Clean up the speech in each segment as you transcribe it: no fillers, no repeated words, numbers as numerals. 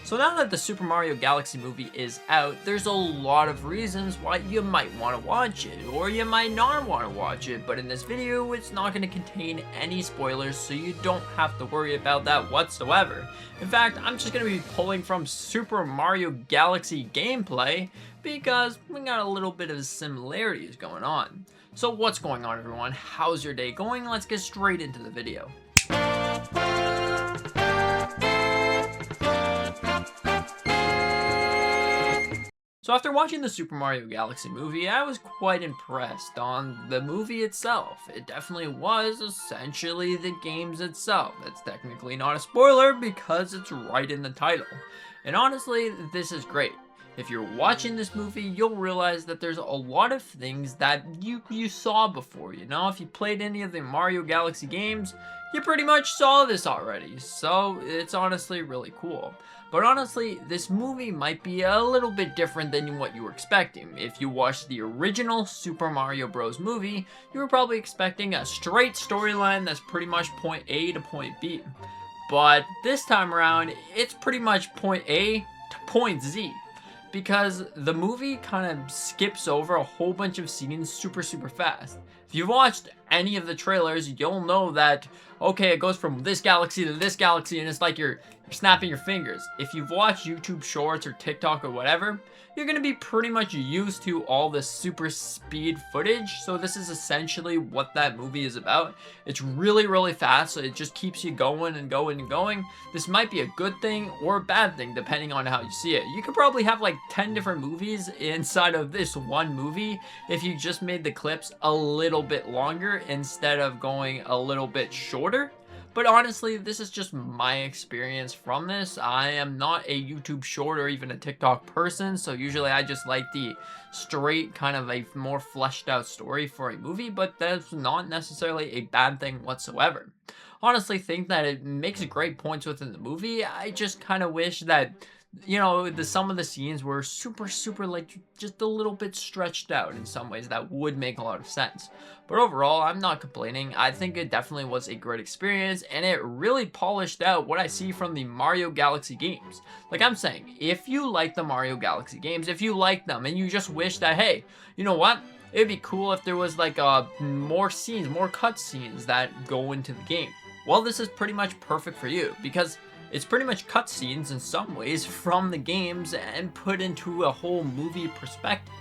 So now that the Super Mario Galaxy movie is out, there's a lot of reasons why you might want to watch it, or you might not want to watch it, but in this video, it's not going to contain any spoilers, so you don't have to worry about that whatsoever. In fact, I'm just going to be pulling from Super Mario Galaxy gameplay, because we got a little bit of similarities going on. So what's going on, everyone? How's your day going? Let's get straight into the video. So after watching the Super Mario Galaxy movie, I was quite impressed on the movie itself. It definitely was essentially the games itself. That's technically not a spoiler because it's right in the title. And honestly, this is great. If you're watching this movie, you'll realize that there's a lot of things that you saw before. You know, if you played any of the Mario Galaxy games, you pretty much saw this already. So it's honestly really cool. But honestly, this movie might be a little bit different than what you were expecting. If you watched the original Super Mario Bros. Movie, you were probably expecting a straight storyline that's pretty much point A to point B. But this time around, it's pretty much point A to point Z. Because the movie kind of skips over a whole bunch of scenes super fast. If you've watched any of the trailers, you'll know that, okay, it goes from this galaxy to this galaxy, and it's like you're snapping your fingers. If you've watched YouTube Shorts or TikTok or whatever, you're going to be pretty much used to all this super speed footage. So this is essentially what that movie is about. It's really fast, so it just keeps you going and going and going. This might be a good thing or a bad thing depending on how you see it. You could probably have like 10 different movies inside of this one movie if you just made the clips a little bit longer instead of going a little bit shorter. But honestly, this is just my experience from this. I am not a YouTube short or even a TikTok person, so usually I just like the straight kind of a more fleshed out story for a movie, but that's not necessarily a bad thing whatsoever. Honestly, think that it makes great points within the movie. I just kind of wish that, you know, some of the scenes were super like just a little bit stretched out in some ways that would make a lot of sense. But overall, I'm not complaining. I think it definitely was a great experience, and it really polished out what I see from the Mario Galaxy games. Like I'm saying, if you like the Mario Galaxy games, if you like them and you just wish that, hey, you know what? It'd be cool if there was like more scenes, more cut scenes that go into the game. Well, this is pretty much perfect for you because it's pretty much cutscenes in some ways from the games and put into a whole movie perspective.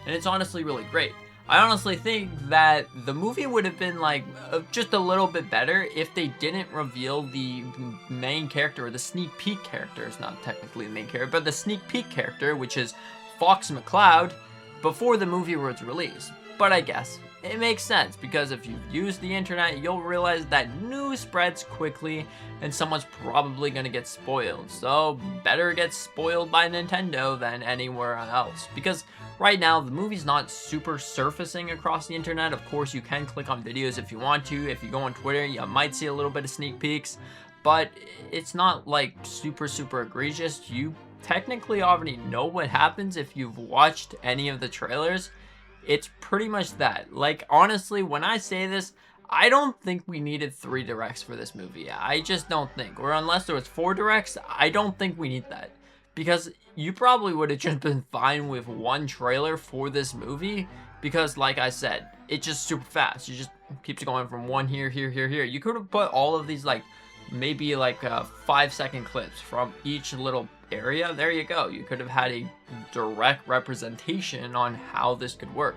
And it's honestly really great. I honestly think that the movie would have been like just a little bit better if they didn't reveal the main character, or the sneak peek character. It's not technically the main character, but the sneak peek character, which is Fox McCloud, before the movie was released. But I guess it makes sense because if you've used the internet, you'll realize that news spreads quickly and someone's probably going to get spoiled. So better get spoiled by Nintendo than anywhere else. Because right now, the movie's not super surfacing across the internet. Of course, you can click on videos if you want to. If you go on Twitter, you might see a little bit of sneak peeks. But it's not like super egregious. You technically already know what happens if you've watched any of the trailers. It's pretty much that. Like, honestly, when I say this, I don't think we needed 3 directs for this movie. I just don't think. Or unless there was 4 directs, I don't think we need that. Because you probably would have just been fine with 1 trailer for this movie. Because, like I said, it's just super fast. You just keeps going from one here. You could have put all of these, like, maybe like 5-second clips from each little area. There you go. You could have had a direct representation on how this could work,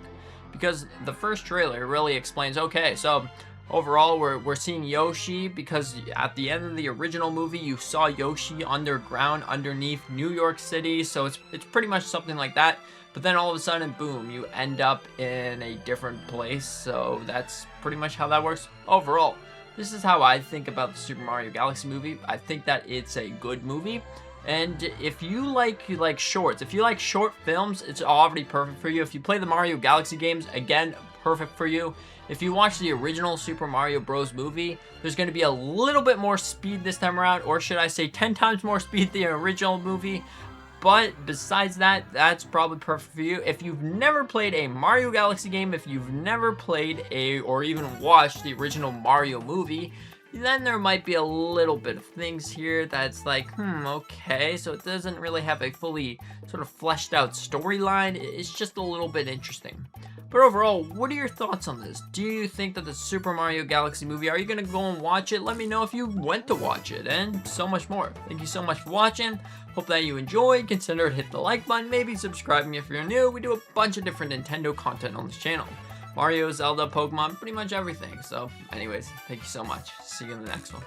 because the first trailer really explains, okay, so overall we're seeing Yoshi, because at the end of the original movie you saw Yoshi underground underneath New York City, so it's pretty much something like that. But then all of a sudden, boom, you end up in a different place. So that's pretty much how that works overall. This is how I think about the Super Mario Galaxy movie. I think that it's a good movie. And if you like shorts, if you like short films, it's already perfect for you. If you play the Mario Galaxy games, again, perfect for you. If you watch the original Super Mario Bros. Movie, there's going to be a little bit more speed this time around, or should I say 10 times more speed than the original movie. But besides that, that's probably perfect for you. If you've never played a Mario Galaxy game, if you've never played or even watched the original Mario movie, then there might be a little bit of things here that's like, okay, so it doesn't really have a fully sort of fleshed out storyline. It's just a little bit interesting. But overall, what are your thoughts on this? Do you think that the Super Mario Galaxy movie, are you gonna go and watch it? Let me know if you went to watch it, and so much more. Thank you so much for watching. Hope that you enjoyed. Consider hit the like button, maybe subscribing if you're new. We do a bunch of different Nintendo content on this channel. Mario, Zelda, Pokemon, pretty much everything. So anyways, thank you so much. See you in the next one.